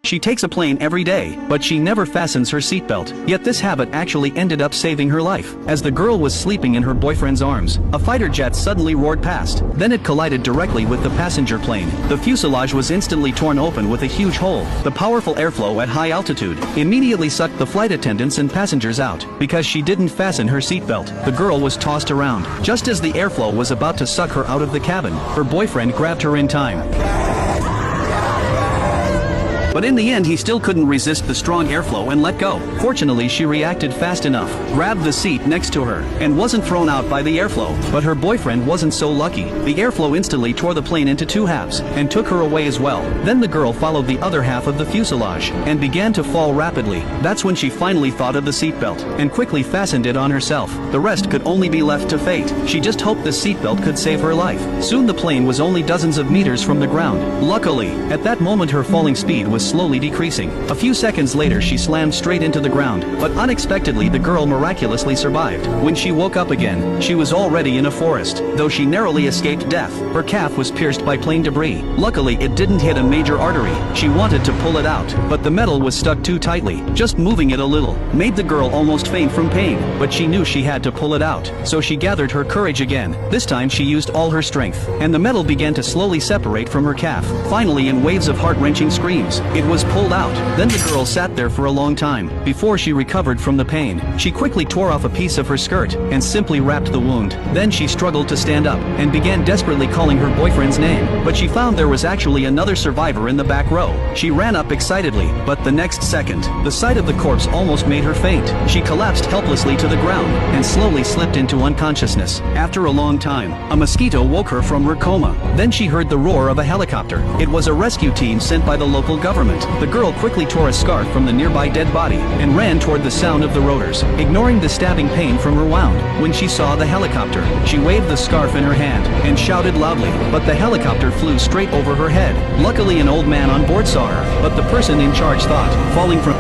She takes a plane every day, but she never fastens her seatbelt. Yet this habit actually ended up saving her life. As the girl was sleeping in her boyfriend's arms, a fighter jet suddenly roared past. Then it collided directly with the passenger plane. The fuselage was instantly torn open with a huge hole. The powerful airflow at high altitude immediately sucked the flight attendants and passengers out. Because she didn't fasten her seatbelt, the girl was tossed around. Just as the airflow was about to suck her out of the cabin, her boyfriend grabbed her in time. But in the end he still couldn't resist the strong airflow and let go. Fortunately she reacted fast enough, grabbed the seat next to her, and wasn't thrown out by the airflow. But her boyfriend wasn't so lucky. The airflow instantly tore the plane into two halves, and took her away as well. Then the girl followed the other half of the fuselage, and began to fall rapidly. That's when she finally thought of the seatbelt, and quickly fastened it on herself. The rest could only be left to fate. She just hoped the seatbelt could save her life. Soon the plane was only dozens of meters from the ground. Luckily, at that moment her falling speed was slowly decreasing. A few seconds later she slammed straight into the ground, but unexpectedly the girl miraculously survived. When she woke up again, she was already in a forest. Though she narrowly escaped death, her calf was pierced by plane debris. Luckily it didn't hit a major artery. She wanted to pull it out, but the metal was stuck too tightly. Just moving it a little made the girl almost faint from pain, but she knew she had to pull it out. So she gathered her courage again. This time she used all her strength, and the metal began to slowly separate from her calf. Finally, in waves of heart-wrenching screams, it was pulled out. Then the girl sat there for a long time before she recovered from the pain. She quickly tore off a piece of her skirt and simply wrapped the wound. Then she struggled to stand up and began desperately calling her boyfriend's name, but she found there was actually another survivor in the back row. She ran up excitedly, but the next second, the sight of the corpse almost made her faint. She collapsed helplessly to the ground and slowly slipped into unconsciousness. After a long time, a mosquito woke her from her coma. Then she heard the roar of a helicopter. It was a rescue team sent by the local government. The girl quickly tore a scarf from the nearby dead body and ran toward the sound of the rotors, ignoring the stabbing pain from her wound. When she saw the helicopter, she waved the scarf in her hand and shouted loudly, but the helicopter flew straight over her head. Luckily an old man on board saw her, but the person in charge thought falling from